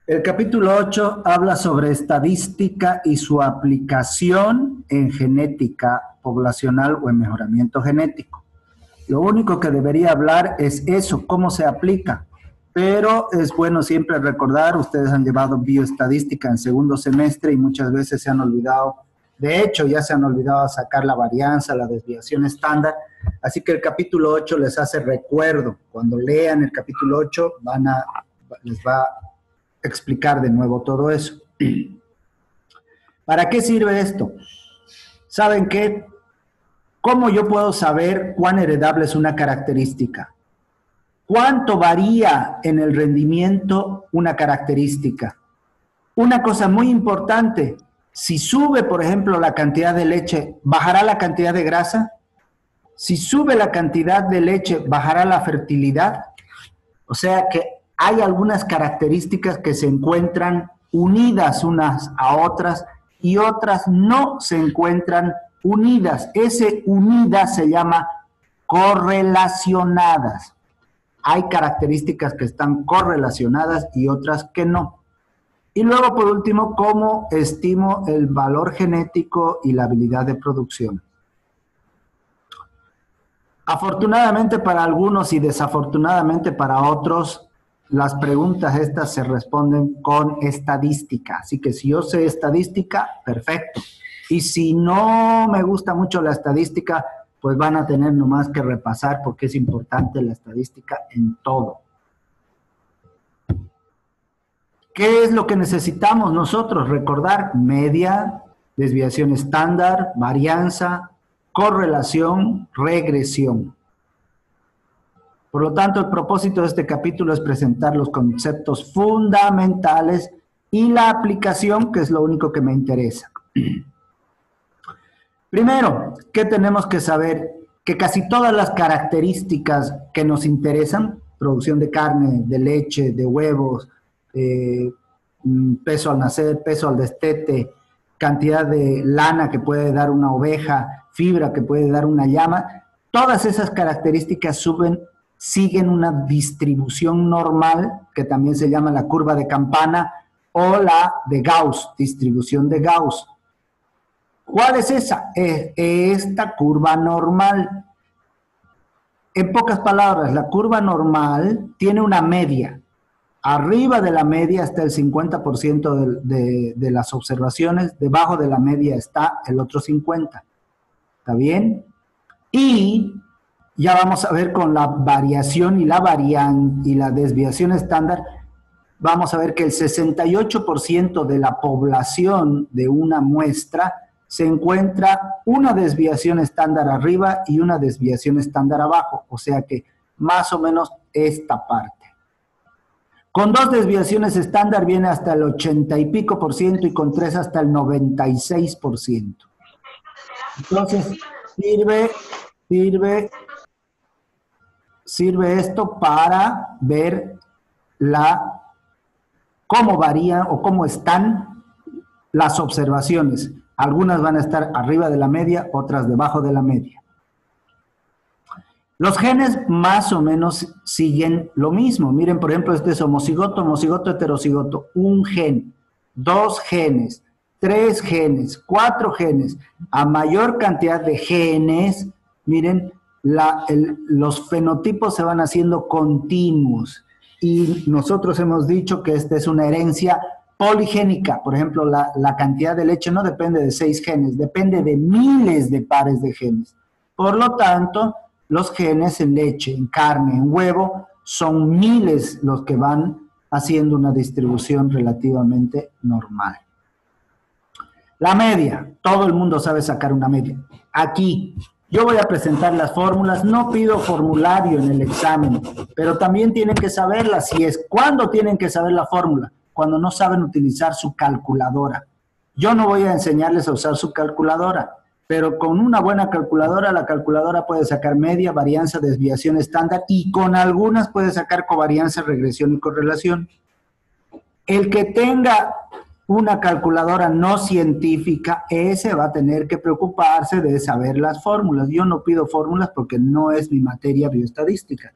El capítulo 8 habla sobre estadística y su aplicación en genética poblacional o en mejoramiento genético. Lo único que debería hablar es eso, cómo se aplica. Pero es bueno siempre recordar, ustedes han llevado bioestadística en segundo semestre y muchas veces se han olvidado, de hecho ya se han olvidado sacar la varianza, la desviación estándar, así que el capítulo 8 les hace recuerdo. Cuando lean el capítulo 8 les va a explicar de nuevo todo eso. ¿Para qué sirve esto? ¿Saben qué? ¿Cómo yo puedo saber cuán heredable es una característica? ¿Cuánto varía en el rendimiento una característica? Una cosa muy importante, si sube, por ejemplo, la cantidad de leche, ¿bajará la cantidad de grasa? Si sube la cantidad de leche, ¿bajará la fertilidad? O sea que hay algunas características que se encuentran unidas unas a otras y otras no se encuentran unidas. Ese unidas se llama correlacionadas. Hay características que están correlacionadas y otras que no. Y luego, por último, ¿cómo estimo el valor genético y la habilidad de producción? Afortunadamente para algunos y desafortunadamente para otros, las preguntas estas se responden con estadística. Así que si yo sé estadística, perfecto. Y si no me gusta mucho la estadística, pues van a tener nomás que repasar porque es importante la estadística en todo. ¿Qué es lo que necesitamos nosotros? Recordar media, desviación estándar, varianza, correlación, regresión. Por lo tanto, el propósito de este capítulo es presentar los conceptos fundamentales y la aplicación, que es lo único que me interesa. Primero, ¿qué tenemos que saber? Que casi todas las características que nos interesan, producción de carne, de leche, de huevos, peso al nacer, peso al destete, cantidad de lana que puede dar una oveja, fibra que puede dar una llama, todas esas características siguen una distribución normal, que también se llama la curva de Campana, o la de Gauss, distribución de Gauss. ¿Cuál es esa? Esta curva normal. En pocas palabras, la curva normal tiene una media. Arriba de la media está el 50% de las observaciones, debajo de la media está el otro 50%. ¿Está bien? Y ya vamos a ver con la variación y la desviación estándar, vamos a ver que el 68% de la población de una muestra se encuentra una desviación estándar arriba y una desviación estándar abajo, o sea que más o menos esta parte. Con dos desviaciones estándar viene hasta el 80 y pico por ciento y con tres hasta el 96%. Entonces, sirve esto para ver cómo varían o cómo están las observaciones. Algunas van a estar arriba de la media, otras debajo de la media. Los genes más o menos siguen lo mismo. Miren, por ejemplo, este es homocigoto, homocigoto, heterocigoto. Un gen, dos genes, tres genes, cuatro genes. A mayor cantidad de genes, miren, los fenotipos se van haciendo continuos. Y nosotros hemos dicho que esta es una herencia poligénica. Por ejemplo, la cantidad de leche no depende de 6 genes, depende de miles de pares de genes. Por lo tanto, los genes en leche, en carne, en huevo, son miles los que van haciendo una distribución relativamente normal. La media, todo el mundo sabe sacar una media. Aquí, yo voy a presentar las fórmulas, no pido formulario en el examen, pero también tienen que saberla. ¿Cuándo tienen que saber la fórmula? Cuando no saben utilizar su calculadora. Yo no voy a enseñarles a usar su calculadora, pero con una buena calculadora, la calculadora puede sacar media, varianza, desviación estándar y con algunas puede sacar covarianza, regresión y correlación. El que tenga una calculadora no científica, ese va a tener que preocuparse de saber las fórmulas. Yo no pido fórmulas porque no es mi materia bioestadística,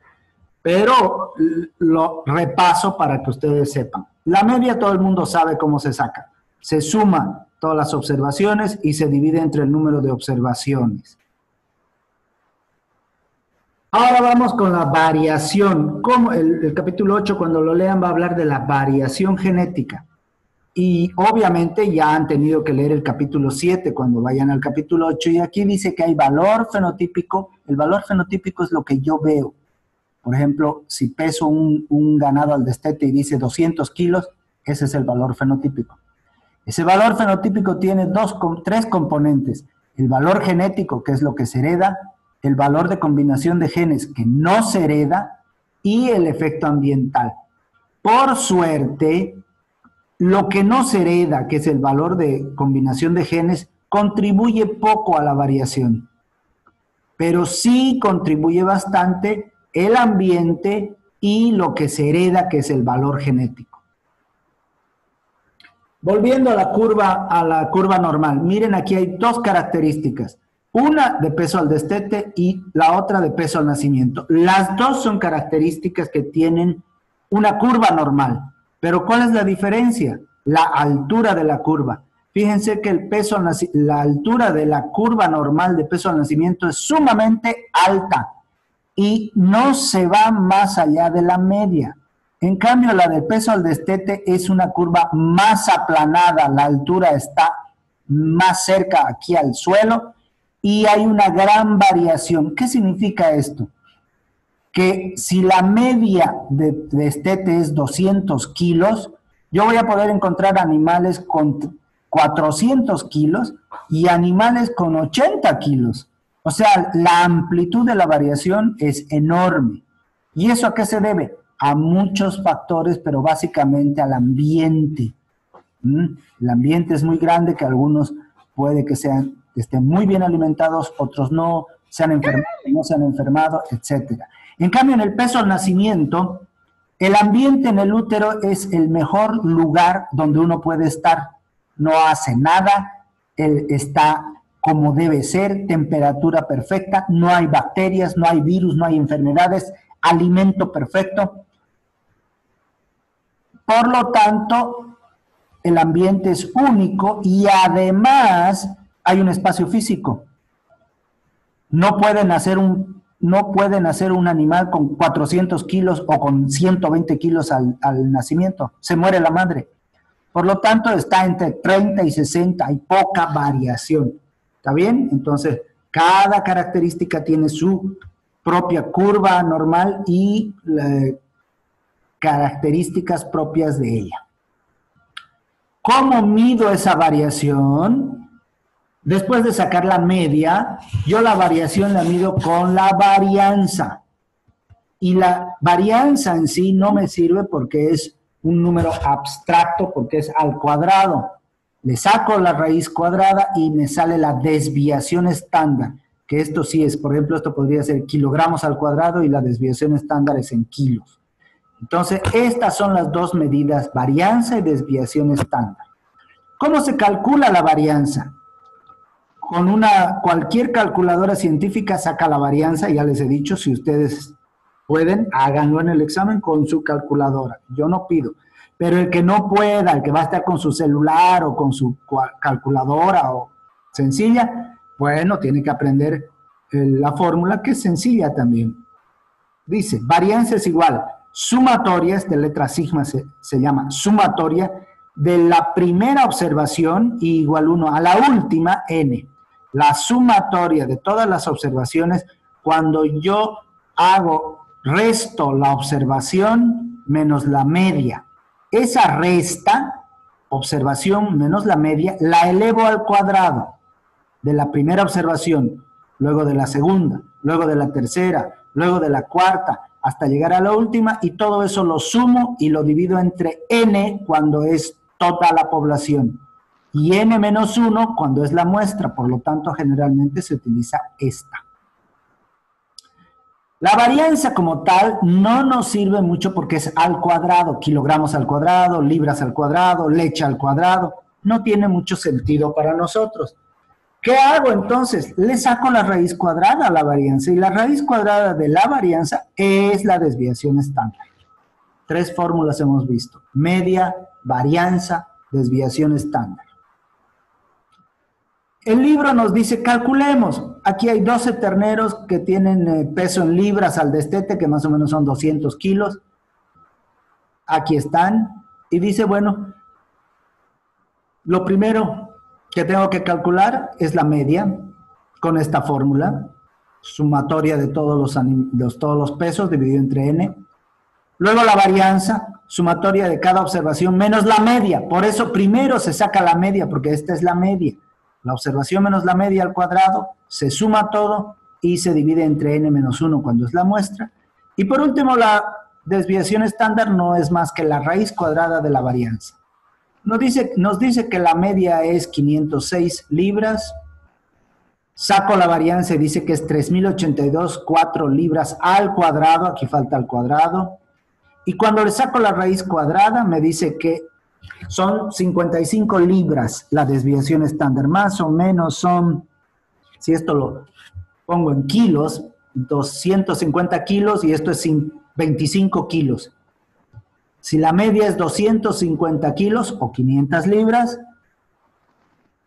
pero lo repaso para que ustedes sepan. La media todo el mundo sabe cómo se saca. Se suma todas las observaciones y se divide entre el número de observaciones. Ahora vamos con la variación. Como el capítulo 8, cuando lo lean, va a hablar de la variación genética. Y obviamente ya han tenido que leer el capítulo 7 cuando vayan al capítulo 8. Y aquí dice que hay valor fenotípico. El valor fenotípico es lo que yo veo. Por ejemplo, si peso un ganado al destete y dice 200 kilos, ese es el valor fenotípico. Ese valor fenotípico tiene tres componentes. El valor genético, que es lo que se hereda, el valor de combinación de genes, que no se hereda, y el efecto ambiental. Por suerte, lo que no se hereda, que es el valor de combinación de genes, contribuye poco a la variación. Pero sí contribuye bastante el ambiente y lo que se hereda, que es el valor genético. Volviendo a la curva normal, miren, aquí hay dos características, una de peso al destete y la otra de peso al nacimiento. Las dos son características que tienen una curva normal, pero ¿cuál es la diferencia? La altura de la curva. Fíjense que la altura de la curva normal de peso al nacimiento es sumamente alta y no se va más allá de la media. En cambio, la del peso al destete es una curva más aplanada, la altura está más cerca aquí al suelo y hay una gran variación. ¿Qué significa esto? Que si la media de destete es 200 kilos, yo voy a poder encontrar animales con 400 kilos y animales con 80 kilos. O sea, la amplitud de la variación es enorme. ¿Y eso a qué se debe? A muchos factores, pero básicamente al ambiente. El ambiente es muy grande, que algunos puede que estén muy bien alimentados, otros no, se han enfermado, no se han enfermado, etc. En cambio, en el peso al nacimiento, el ambiente en el útero es el mejor lugar donde uno puede estar. No hace nada, él está como debe ser, temperatura perfecta, no hay bacterias, no hay virus, no hay enfermedades, alimento perfecto. Por lo tanto, el ambiente es único y además hay un espacio físico. No puede nacer un animal con 400 kilos o con 120 kilos al nacimiento. Se muere la madre. Por lo tanto, está entre 30 y 60. Hay poca variación. ¿Está bien? Entonces, cada característica tiene su propia curva normal y características propias de ella. ¿Cómo mido esa variación? Después de sacar la media, yo la variación la mido con la varianza. Y la varianza en sí no me sirve porque es un número abstracto, porque es al cuadrado. Le saco la raíz cuadrada y me sale la desviación estándar, que esto sí es, por ejemplo, esto podría ser kilogramos al cuadrado y la desviación estándar es en kilos. Entonces, estas son las dos medidas, varianza y desviación estándar. ¿Cómo se calcula la varianza? Con cualquier calculadora científica saca la varianza, ya les he dicho, si ustedes pueden, háganlo en el examen con su calculadora. Yo no pido. Pero el que no pueda, el que va a estar con su celular o con su calculadora o sencilla, bueno, tiene que aprender la fórmula, que es sencilla también. Dice, varianza es igual, sumatoria, de letra sigma se llama sumatoria, de la primera observación igual 1 a la última, n. La sumatoria de todas las observaciones, cuando yo resto la observación menos la media. Esa resta, observación menos la media, la elevo al cuadrado de la primera observación, luego de la segunda, luego de la tercera, luego de la cuarta, hasta llegar a la última, y todo eso lo sumo y lo divido entre n cuando es toda la población y n menos 1 cuando es la muestra. Por lo tanto, generalmente se utiliza esta. La varianza como tal no nos sirve mucho porque es al cuadrado, kilogramos al cuadrado, libras al cuadrado, leche al cuadrado. No tiene mucho sentido para nosotros. ¿Qué hago entonces? Le saco la raíz cuadrada a la varianza y la raíz cuadrada de la varianza es la desviación estándar. 3 fórmulas hemos visto: media, varianza, desviación estándar. El libro nos dice, calculemos. Aquí hay 12 terneros que tienen peso en libras al destete, que más o menos son 200 kilos. Aquí están. Y dice, bueno, lo primero que tengo que calcular es la media con esta fórmula, sumatoria de todos los pesos dividido entre n. Luego la varianza, sumatoria de cada observación menos la media. Por eso primero se saca la media, porque esta es la media. La observación menos la media al cuadrado, se suma todo y se divide entre n menos 1 cuando es la muestra. Y por último, la desviación estándar no es más que la raíz cuadrada de la varianza. Nos dice que la media es 506 libras. Saco la varianza y dice que es 3.082,4 libras al cuadrado. Aquí falta el cuadrado. Y cuando le saco la raíz cuadrada, me dice que son 55 libras la desviación estándar. Más o menos son, si esto lo pongo en kilos, 250 kilos y esto es 25 kilos. Si la media es 250 kilos o 500 libras,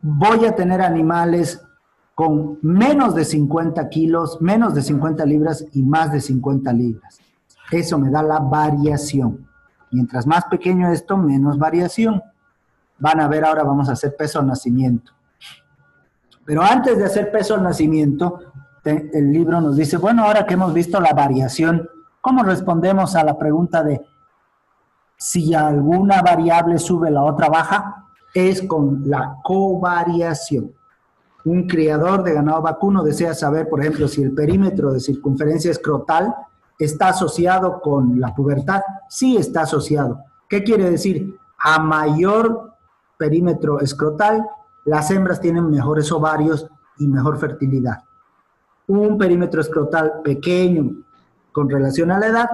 voy a tener animales con menos de 50 kilos, menos de 50 libras y más de 50 libras. Eso me da la variación. Mientras más pequeño esto, menos variación. Van a ver, ahora vamos a hacer peso al nacimiento. Pero antes de hacer peso al nacimiento, el libro nos dice, bueno, ahora que hemos visto la variación, ¿cómo respondemos a la pregunta de si alguna variable sube, la otra baja? Es con la covariación. Un criador de ganado vacuno desea saber, por ejemplo, si el perímetro de circunferencia escrotal está asociado con la pubertad. Sí está asociado. ¿Qué quiere decir? A mayor perímetro escrotal, las hembras tienen mejores ovarios y mejor fertilidad. Un perímetro escrotal pequeño con relación a la edad,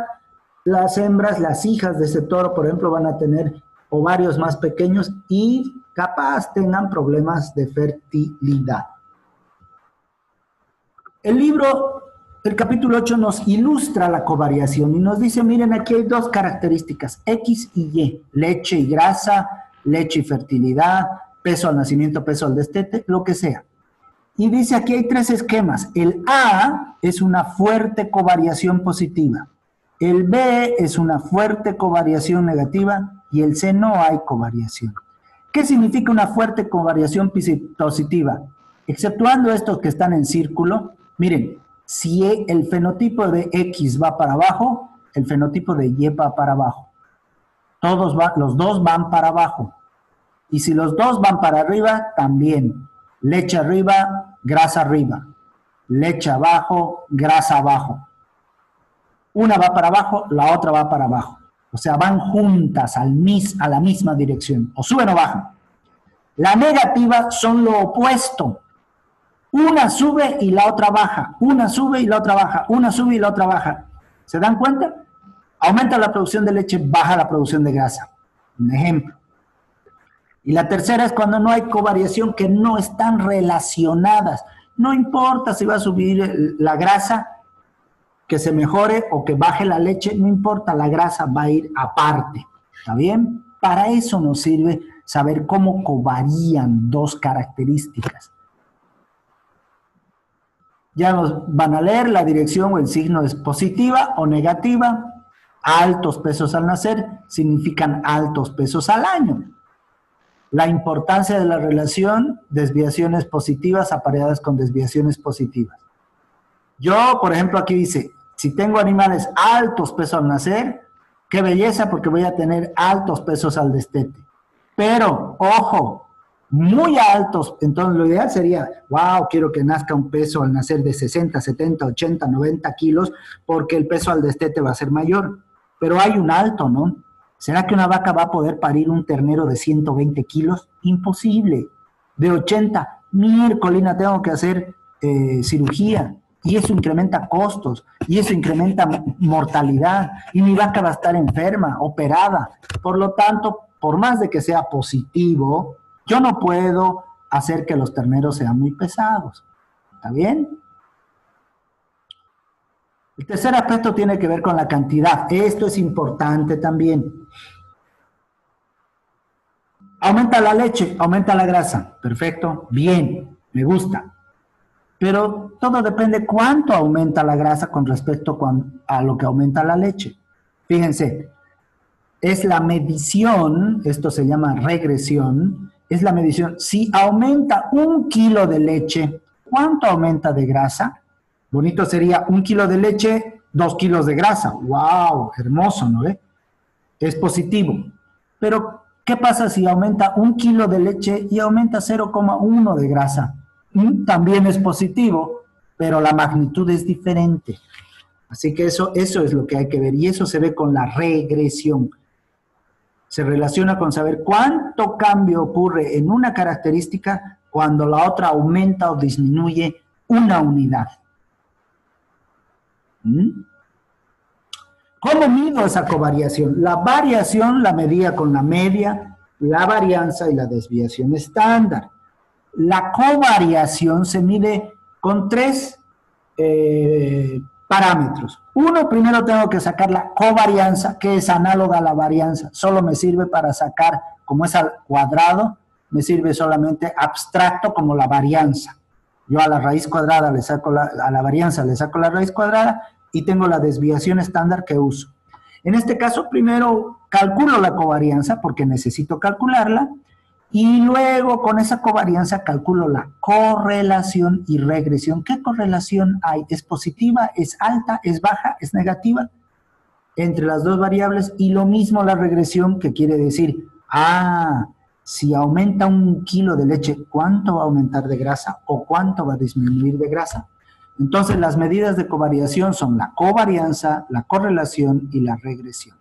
las hembras, las hijas de ese toro, por ejemplo, van a tener ovarios más pequeños y capaz tengan problemas de fertilidad. El libro, el capítulo 8 nos ilustra la covariación y nos dice, miren, aquí hay 2 características, X y Y, leche y grasa, leche y fertilidad, peso al nacimiento, peso al destete, lo que sea. Y dice, aquí hay 3 esquemas. El A es una fuerte covariación positiva. El B es una fuerte covariación negativa y el C no hay covariación. ¿Qué significa una fuerte covariación positiva? Exceptuando estos que están en círculo, miren, si el fenotipo de X va para abajo, el fenotipo de Y va para abajo. Los dos van para abajo. Y si los dos van para arriba, también. Leche arriba, grasa arriba. Leche abajo, grasa abajo. Una va para abajo, la otra va para abajo. O sea, van juntas a la misma dirección. O suben o bajan. La negativa son lo opuesto. Una sube y la otra baja. Una sube y la otra baja. Una sube y la otra baja. ¿Se dan cuenta? Aumenta la producción de leche, baja la producción de grasa. Un ejemplo. Y la tercera es cuando no hay covariación, que no están relacionadas. No importa si va a subir la grasa, que se mejore o que baje la leche, no importa, la grasa va a ir aparte. ¿Está bien? Para eso nos sirve saber cómo covarían 2 características. Ya nos van a leer la dirección o el signo es positiva o negativa. Altos pesos al nacer significan altos pesos al año. La importancia de la relación, desviaciones positivas apareadas con desviaciones positivas. Yo, por ejemplo, aquí dice, si tengo animales altos pesos al nacer, qué belleza, porque voy a tener altos pesos al destete. Pero, ojo, muy altos, entonces lo ideal sería, wow, quiero que nazca un peso al nacer de 60, 70, 80, 90 kilos, porque el peso al destete va a ser mayor. Pero hay un alto, ¿no? ¿Será que una vaca va a poder parir un ternero de 120 kilos? Imposible. De 80, miércolina, tengo que hacer cirugía. Y eso incrementa costos, y eso incrementa mortalidad, y mi vaca va a estar enferma, operada. Por lo tanto, por más de que sea positivo, yo no puedo hacer que los terneros sean muy pesados. ¿Está bien? El tercer aspecto tiene que ver con la cantidad. Esto es importante también. Aumenta la leche, aumenta la grasa. Perfecto, bien, me gusta. Pero todo depende cuánto aumenta la grasa con respecto a lo que aumenta la leche. Fíjense, es la medición, esto se llama regresión, es la medición. Si aumenta 1 kilo de leche, ¿cuánto aumenta de grasa? Bonito sería 1 kilo de leche, 2 kilos de grasa. ¡Wow! Hermoso, ¿no ve? Es positivo. Pero, ¿qué pasa si aumenta 1 kilo de leche y aumenta 0,1 de grasa? También es positivo, pero la magnitud es diferente. Así que eso es lo que hay que ver. Y eso se ve con la regresión. Se relaciona con saber cuánto cambio ocurre en una característica cuando la otra aumenta o disminuye una unidad. ¿Cómo mido esa covariación? La variación la medía con la media, la varianza y la desviación estándar. La covariación se mide con 3 parámetros. Uno, primero tengo que sacar la covarianza, que es análoga a la varianza. Solo me sirve para sacar, como es al cuadrado, me sirve solamente abstracto como la varianza. Yo a la raíz cuadrada le saco a la varianza le saco la raíz cuadrada y tengo la desviación estándar que uso. En este caso, primero calculo la covarianza porque necesito calcularla y luego con esa covarianza calculo la correlación y regresión. ¿Qué correlación hay? ¿Es positiva? ¿Es alta? ¿Es baja? ¿Es negativa? Entre las dos variables y lo mismo la regresión, que quiere decir, si aumenta 1 kilo de leche, ¿cuánto va a aumentar de grasa o cuánto va a disminuir de grasa? Entonces las medidas de covariación son la covarianza, la correlación y la regresión.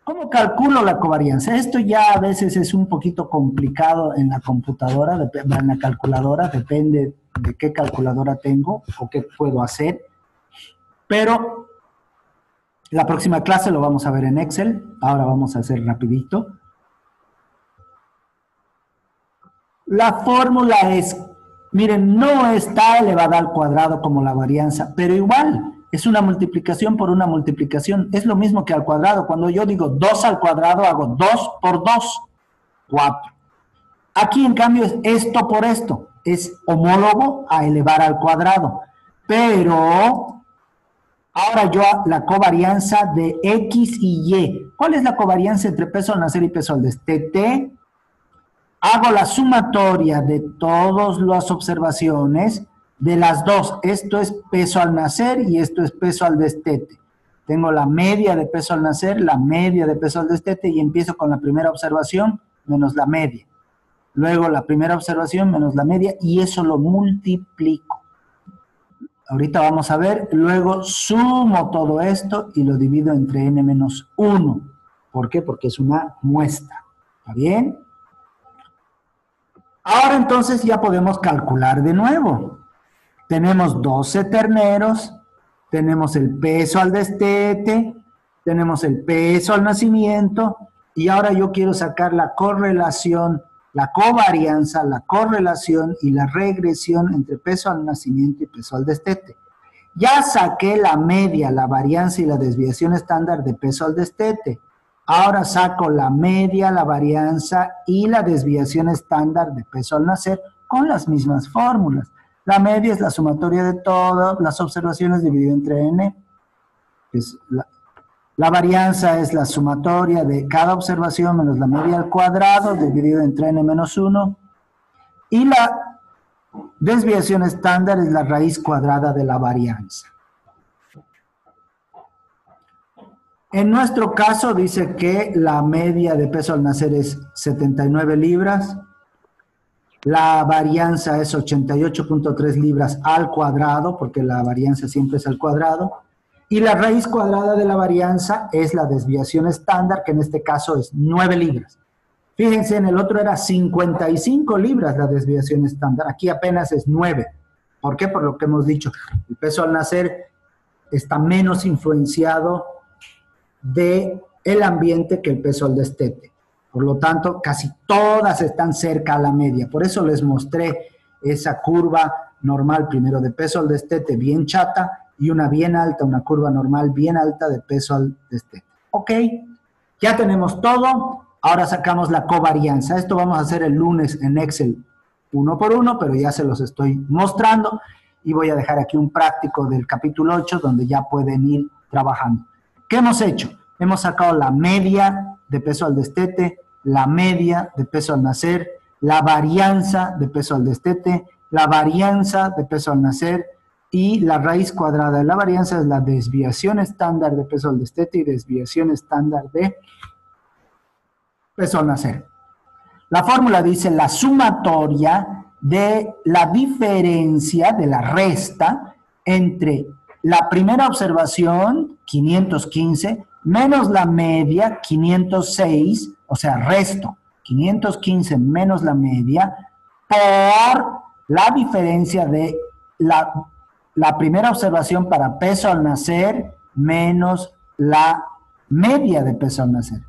¿Cómo calculo la covarianza? Esto ya a veces es un poquito complicado en la computadora, en la calculadora, depende de qué calculadora tengo o qué puedo hacer, pero la próxima clase lo vamos a ver en Excel. Ahora vamos a hacer rapidito. La fórmula es, miren, no está elevada al cuadrado como la varianza, pero igual es una multiplicación por una multiplicación. Es lo mismo que al cuadrado. Cuando yo digo 2 al cuadrado, hago 2 por 2, 4. Aquí, en cambio, es esto por esto. Es homólogo a elevar al cuadrado. Pero ahora yo la covarianza de X y Y. ¿Cuál es la covarianza entre peso al nacer y peso al destete? Hago la sumatoria de todas las observaciones de las dos. Esto es peso al nacer y esto es peso al destete. Tengo la media de peso al nacer, la media de peso al destete y empiezo con la primera observación menos la media. Luego la primera observación menos la media y eso lo multiplico. Ahorita vamos a ver, luego sumo todo esto y lo divido entre n-1. ¿Por qué? Porque es una muestra. ¿Está bien? Ahora entonces ya podemos calcular de nuevo. Tenemos 12 terneros, tenemos el peso al destete, tenemos el peso al nacimiento y ahora yo quiero sacar la correlación, la covarianza, la correlación y la regresión entre peso al nacimiento y peso al destete. Ya saqué la media, la varianza y la desviación estándar de peso al destete. Ahora saco la media, la varianza y la desviación estándar de peso al nacer con las mismas fórmulas. La media es la sumatoria de todas las observaciones dividido entre n. La varianza es la sumatoria de cada observación menos la media al cuadrado dividido entre n-1. Y la desviación estándar es la raíz cuadrada de la varianza. En nuestro caso dice que la media de peso al nacer es 79 libras, la varianza es 88.3 libras al cuadrado, porque la varianza siempre es al cuadrado, y la raíz cuadrada de la varianza es la desviación estándar, que en este caso es 9 libras. Fíjense, en el otro era 55 libras la desviación estándar, aquí apenas es 9. ¿Por qué? Por lo que hemos dicho, el peso al nacer está menos influenciado del ambiente que el peso al destete. Por lo tanto, casi todas están cerca a la media. Por eso les mostré esa curva normal, primero de peso al destete bien chata, y una bien alta, una curva normal bien alta de peso al destete. Ok, ya tenemos todo. Ahora sacamos la covarianza. Esto vamos a hacer el lunes en Excel uno por uno, pero ya se los estoy mostrando y voy a dejar aquí un práctico del capítulo 8 donde ya pueden ir trabajando. ¿Qué hemos hecho? Hemos sacado la media de peso al destete, la media de peso al nacer, la varianza de peso al destete, la varianza de peso al nacer y la raíz cuadrada de la varianza es la desviación estándar de peso al destete y desviación estándar de peso al nacer. La fórmula dice la sumatoria de la diferencia de la resta entre la primera observación, 515, menos la media, 506, o sea, resto, 515 menos la media, por la diferencia de la primera observación para peso al nacer menos la media de peso al nacer.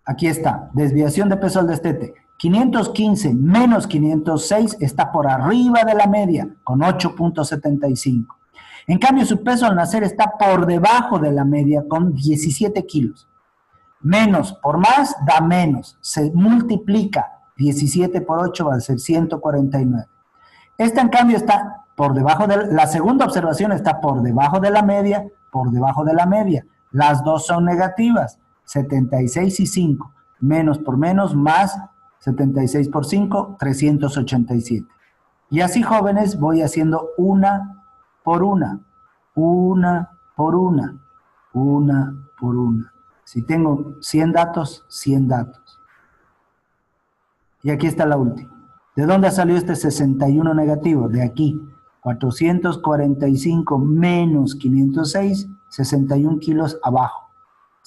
Aquí está, desviación de peso al destete. 515 menos 506 está por arriba de la media, con 8.75. En cambio, su peso al nacer está por debajo de la media, con 17 kilos. Menos por más da menos, se multiplica. 17 por 8 va a ser 149. Esta, en cambio, está por debajo de la segunda observación, está por debajo de la media, por debajo de la media. Las dos son negativas. 76 y 5, menos por menos, más 76 por 5, 387. Y así, jóvenes, voy haciendo una por una, una por una, una por una. Si tengo 100 datos, 100 datos. Y aquí está la última. ¿De dónde salió este 61 negativo? De aquí. 445 menos 506, 61 kilos abajo.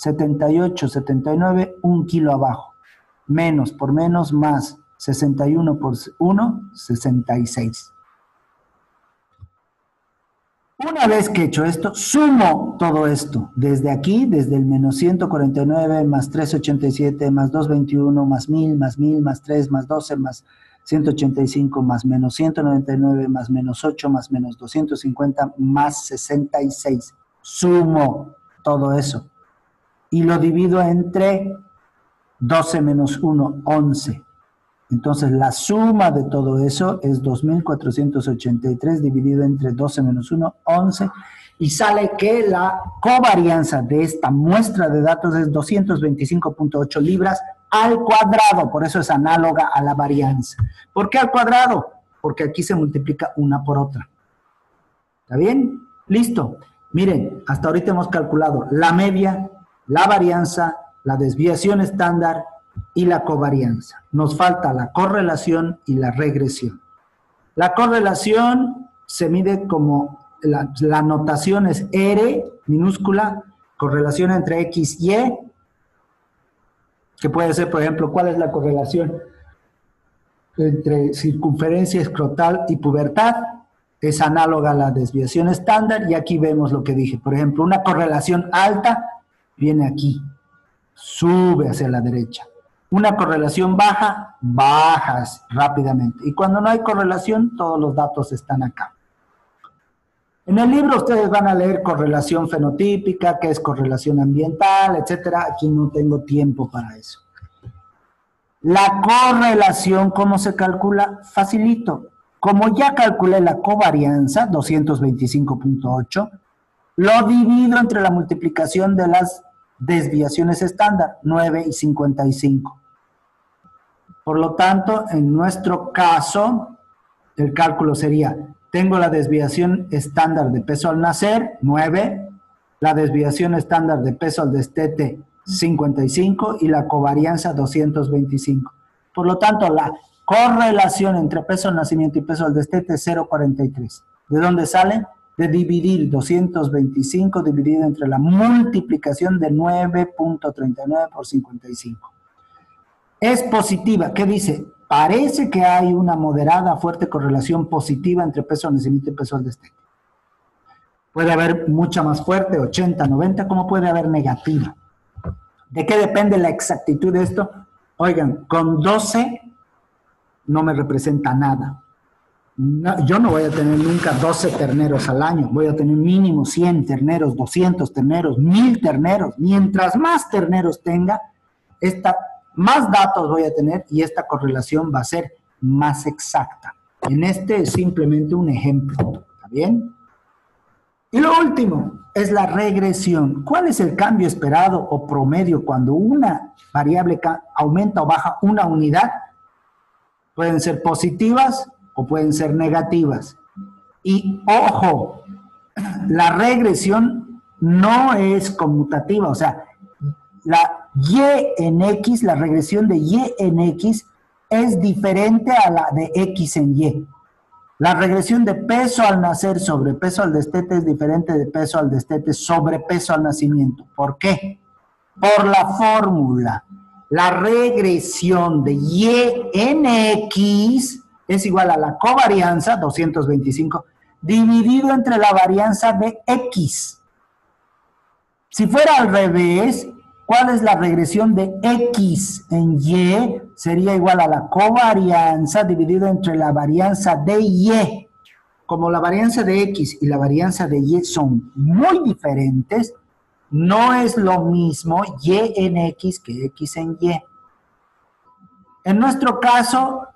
78, 79, 1 kilo abajo. Menos por menos, más 61 por 1, 66. Una vez que he hecho esto, sumo todo esto. Desde aquí, desde el menos 149, más 387, más 221, más 1000, más 1000, más 3, más 12, más 185, más menos 199, más menos 8, más menos 250, más 66. Sumo todo eso. Y lo divido entre 12 menos 1, 11. Entonces, la suma de todo eso es 2.483 dividido entre 12 menos 1, 11. Y sale que la covarianza de esta muestra de datos es 225.8 libras al cuadrado. Por eso es análoga a la varianza. ¿Por qué al cuadrado? Porque aquí se multiplica una por otra. ¿Está bien? Listo. Miren, hasta ahorita hemos calculado la media, la varianza, la desviación estándar y la covarianza. Nos falta la correlación y la regresión. La correlación se mide como, la notación es R minúscula, correlación entre X y Y, que puede ser, por ejemplo, ¿cuál es la correlación entre circunferencia escrotal y pubertad? Es análoga a la desviación estándar y aquí vemos lo que dije. Por ejemplo, una correlación alta viene aquí, sube hacia la derecha. Una correlación baja, bajas rápidamente. Y cuando no hay correlación, todos los datos están acá. En el libro ustedes van a leer correlación fenotípica, que es correlación ambiental, etcétera. Aquí no tengo tiempo para eso. La correlación, ¿cómo se calcula? Facilito. Como ya calculé la covarianza, 225.8, lo divido entre la multiplicación de las desviaciones estándar, 9 y 55. Por lo tanto, en nuestro caso, el cálculo sería, tengo la desviación estándar de peso al nacer, 9, la desviación estándar de peso al destete, 55, y la covarianza, 225. Por lo tanto, la correlación entre peso al nacimiento y peso al destete es 0,43. ¿De dónde sale? De dividir 225 dividido entre la multiplicación de 9.39 por 55. Es positiva. ¿Qué dice? Parece que hay una moderada, fuerte correlación positiva entre peso al nacimiento y peso al destete. Puede haber mucha más fuerte, 80, 90, como puede haber negativa. ¿De qué depende la exactitud de esto? Oigan, con 12 no me representa nada. Yo no voy a tener nunca 12 terneros al año, voy a tener mínimo 100 terneros, 200 terneros, 1000 terneros. Mientras más terneros tenga, más datos voy a tener y esta correlación va a ser más exacta. En este es simplemente un ejemplo, ¿está bien? Y lo último es la regresión. ¿Cuál es el cambio esperado o promedio cuando una variable aumenta o baja una unidad? Pueden ser positivas o pueden ser negativas. Y ojo, la regresión no es conmutativa, o sea, la y en x, la regresión de y en x es diferente a la de x en y. La regresión de peso al nacer sobre peso al destete es diferente de peso al destete sobre peso al nacimiento. ¿Por qué? Por la fórmula. La regresión de y en x es igual a la covarianza, 225, dividido entre la varianza de x. Si fuera al revés, ¿cuál es la regresión de x en y? Sería igual a la covarianza dividido entre la varianza de y. Como la varianza de x y la varianza de y son muy diferentes, no es lo mismo y en x que x en y. En nuestro caso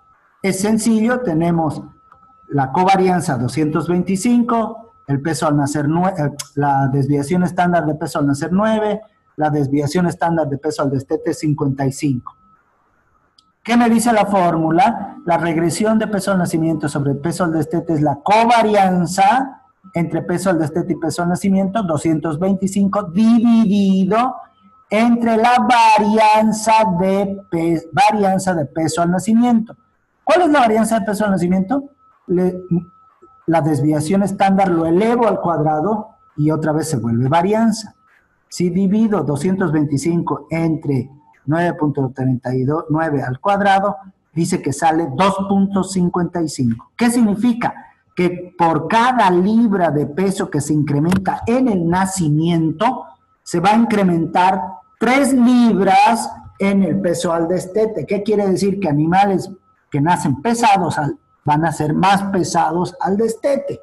es sencillo, tenemos la covarianza 225, el peso al nacer 9, la desviación estándar de peso al nacer 9, la desviación estándar de peso al destete 55. ¿Qué me dice la fórmula? La regresión de peso al nacimiento sobre peso al destete es la covarianza entre peso al destete y peso al nacimiento, 225 dividido entre la varianza de peso al nacimiento. ¿Cuál es la varianza de peso al nacimiento? La desviación estándar lo elevo al cuadrado y otra vez se vuelve varianza. Si divido 225 entre 9.39 al cuadrado, dice que sale 2.55. ¿Qué significa? Que por cada libra de peso que se incrementa en el nacimiento, se va a incrementar 3 libras en el peso al destete. ¿Qué quiere decir? Que animales que nacen pesados van a ser más pesados al destete.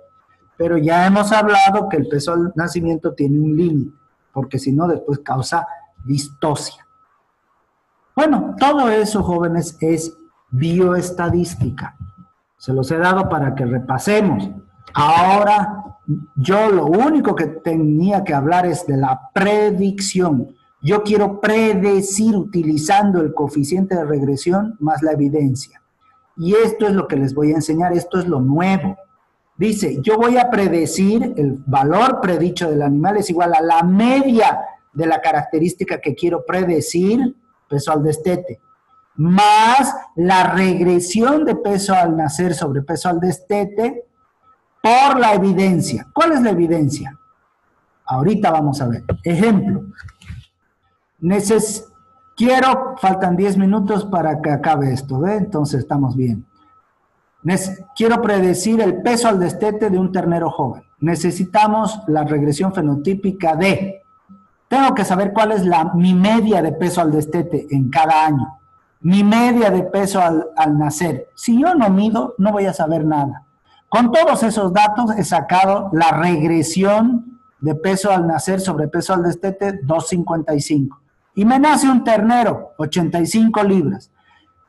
Pero ya hemos hablado que el peso al nacimiento tiene un límite, porque si no después causa distosia. Bueno, todo eso, jóvenes, es bioestadística. Se los he dado para que repasemos. Ahora, yo lo único que tenía que hablar es de la predicción. Yo quiero predecir utilizando el coeficiente de regresión más la evidencia. Y esto es lo que les voy a enseñar, esto es lo nuevo. Dice, yo voy a predecir, el valor predicho del animal es igual a la media de la característica que quiero predecir, peso al destete, más la regresión de peso al nacer sobre peso al destete por la evidencia. ¿Cuál es la evidencia? Ahorita vamos a ver. Ejemplo. Faltan 10 minutos para que acabe esto, ¿ve? Entonces estamos bien. Quiero predecir el peso al destete de un ternero joven. Necesitamos la regresión fenotípica de... Tengo que saber cuál es mi media de peso al destete en cada año. Mi media de peso al nacer. Si yo no mido, no voy a saber nada. Con todos esos datos he sacado la regresión de peso al nacer sobre peso al destete, 255. Y me nace un ternero, 85 libras.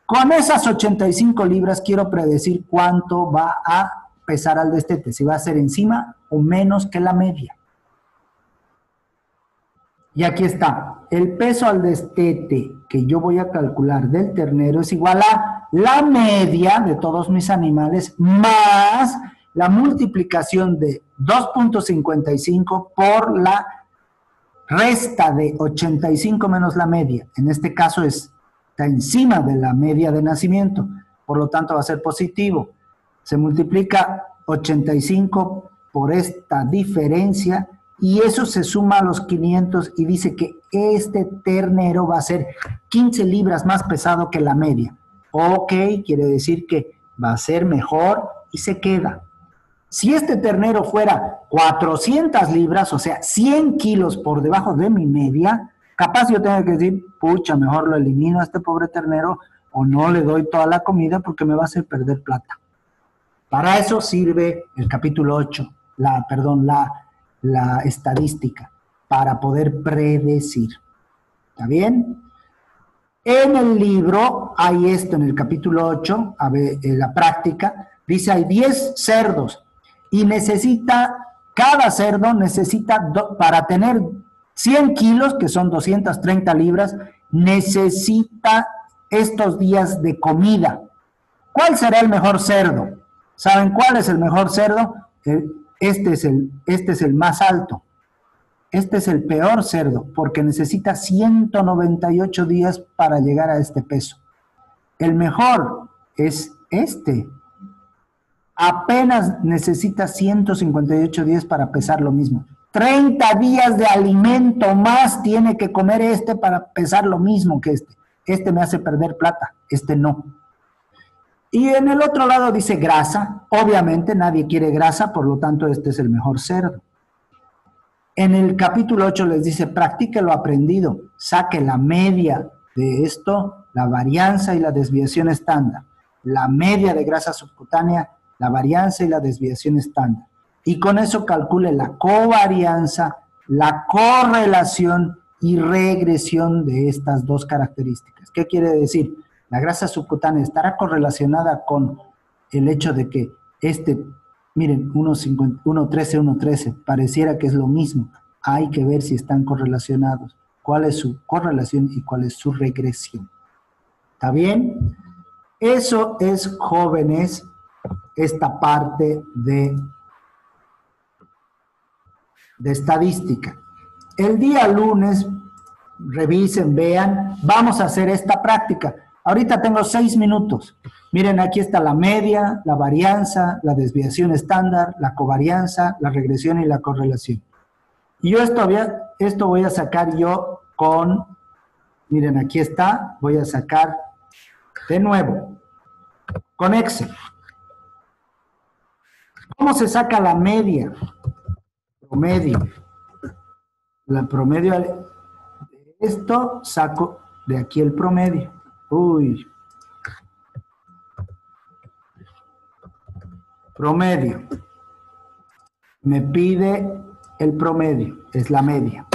Con esas 85 libras quiero predecir cuánto va a pesar al destete, si va a ser encima o menos que la media. Y aquí está, el peso al destete que yo voy a calcular del ternero es igual a la media de todos mis animales más la multiplicación de 2.55 por la resta de 85 menos la media. En este caso está encima de la media de nacimiento, por lo tanto va a ser positivo. Se multiplica 85 por esta diferencia y eso se suma a los 500 y dice que este ternero va a ser 15 libras más pesado que la media. Ok, quiere decir que va a ser mejor y se queda. Si este ternero fuera 400 libras, o sea, 100 kilos por debajo de mi media, capaz yo tengo que decir, pucha, mejor lo elimino a este pobre ternero o no le doy toda la comida porque me va a hacer perder plata. Para eso sirve el capítulo 8, la estadística, para poder predecir. ¿Está bien? En el libro hay esto, en el capítulo 8, en la práctica, dice hay 10 cerdos y cada cerdo necesita, para tener 100 kilos, que son 230 libras, necesita estos días de comida. ¿Cuál será el mejor cerdo? ¿Saben cuál es el mejor cerdo? Este es el más alto. Este es el peor cerdo, porque necesita 198 días para llegar a este peso. El mejor es este. Apenas necesita 158 días para pesar lo mismo. 30 días de alimento más tiene que comer este para pesar lo mismo que este. Este me hace perder plata, este no. Y en el otro lado dice grasa. Obviamente nadie quiere grasa, por lo tanto este es el mejor cerdo. En el capítulo 8 les dice, practique lo aprendido, saque la media de esto, la varianza y la desviación estándar. La media de grasa subcutánea, la varianza y la desviación estándar. Y con eso calcule la covarianza, la correlación y regresión de estas dos características. ¿Qué quiere decir? La grasa subcutánea estará correlacionada con el hecho de que miren, 1.13, 1.13, pareciera que es lo mismo. Hay que ver si están correlacionados. ¿Cuál es su correlación y cuál es su regresión? ¿Está bien? Eso es, jóvenes, esta parte de estadística. El día lunes, revisen, vean, vamos a hacer esta práctica. Ahorita tengo 6 minutos. Miren, aquí está la media, la varianza, la desviación estándar, la covarianza, la regresión y la correlación. Y yo esto voy a sacar yo con, miren, aquí está, voy a sacar de nuevo, con Excel. ¿Cómo se saca la media? Promedio. La promedio de esto, saco de aquí el promedio. Uy. Promedio. Me pide el promedio, es la media.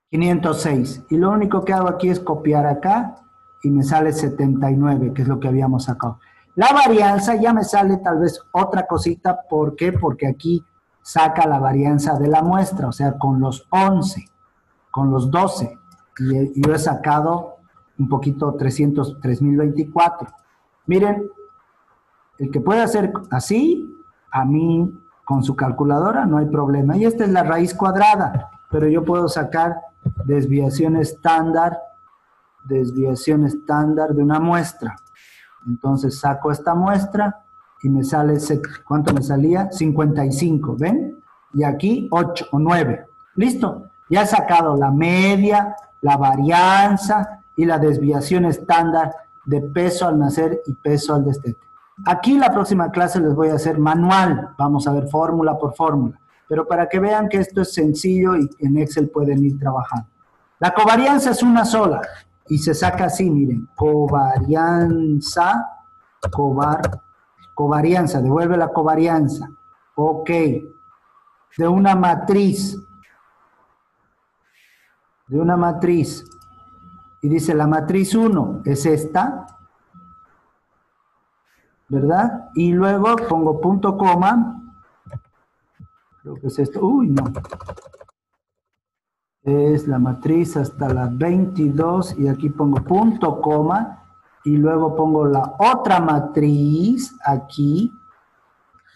506. Y lo único que hago aquí es copiar acá y me sale 79, que es lo que habíamos sacado. La varianza ya me sale tal vez otra cosita. ¿Por qué? Porque aquí saca la varianza de la muestra, o sea, con los 11, con los 12. Y yo he sacado un poquito 3024. Miren, el que puede hacer así, a mí con su calculadora no hay problema. Y esta es la raíz cuadrada, pero yo puedo sacar desviación estándar de una muestra. Entonces saco esta muestra y me sale, ¿cuánto me salía? 55, ¿ven? Y aquí 8 o 9. ¿Listo? Ya he sacado la media, la varianza y la desviación estándar de peso al nacer y peso al destete. Aquí la próxima clase les voy a hacer manual. Vamos a ver fórmula por fórmula. Pero para que vean que esto es sencillo y en Excel pueden ir trabajando. La covarianza es una sola y se saca así, miren. Covarianza, devuelve la covarianza. Ok. De una matriz. Y dice la matriz 1 es esta, ¿verdad? Y luego pongo punto coma. Creo que es esto. Uy, no. Es la matriz hasta la 22 y aquí pongo punto coma y luego pongo la otra matriz aquí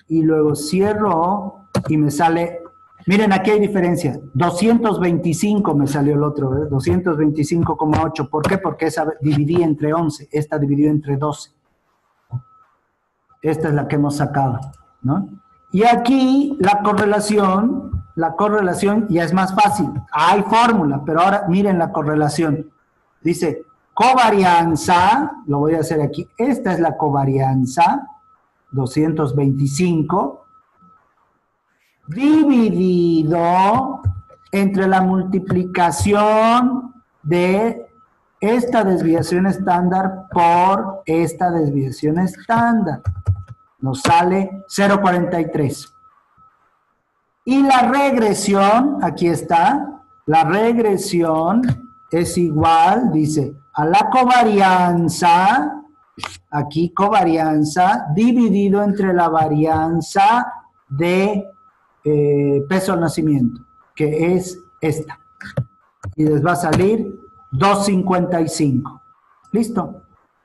y luego cierro y me sale, miren, aquí hay diferencia, 225 me salió el otro, 225,8. ¿Por qué? Porque esa dividí entre 11, esta dividió entre 12. Esta es la que hemos sacado, ¿no? Y aquí la correlación ya es más fácil. Hay fórmula, pero ahora miren la correlación. Dice covarianza, lo voy a hacer aquí. Esta es la covarianza, 225, dividido entre la multiplicación de esta desviación estándar por esta desviación estándar, nos sale 0,43. Y la regresión, aquí está, la regresión es igual, dice, a la covarianza, aquí covarianza, dividido entre la varianza de peso al nacimiento, que es esta. Y les va a salir 2,55. ¿Listo?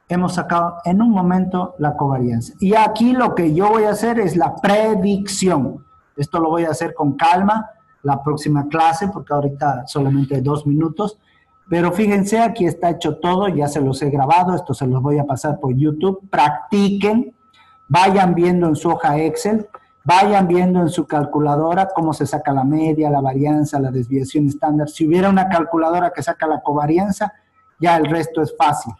Hemos sacado en un momento la covarianza. Y aquí lo que yo voy a hacer es la predicción. Esto lo voy a hacer con calma la próxima clase, porque ahorita solamente 2 minutos. Pero fíjense, aquí está hecho todo, ya se los he grabado, esto se los voy a pasar por YouTube. Practiquen, vayan viendo en su hoja Excel, vayan viendo en su calculadora cómo se saca la media, la varianza, la desviación estándar. Si hubiera una calculadora que saca la covarianza, ya el resto es fácil.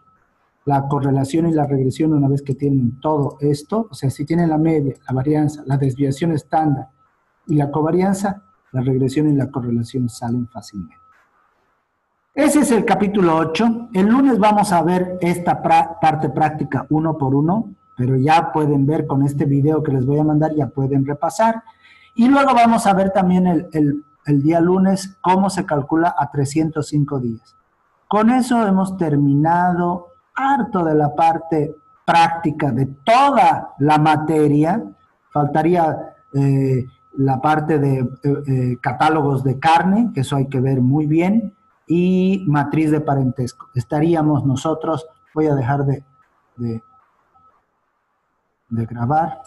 La correlación y la regresión, una vez que tienen todo esto, o sea, si tienen la media, la varianza, la desviación estándar y la covarianza, la regresión y la correlación salen fácilmente. Ese es el capítulo 8. El lunes vamos a ver esta parte práctica uno por uno, pero ya pueden ver con este video que les voy a mandar, ya pueden repasar. Y luego vamos a ver también el día lunes cómo se calcula a 305 días. Con eso hemos terminado harto de la parte práctica de toda la materia. Faltaría la parte de catálogos de carne, que eso hay que ver muy bien, y matriz de parentesco. Estaríamos nosotros, voy a dejar de grabar.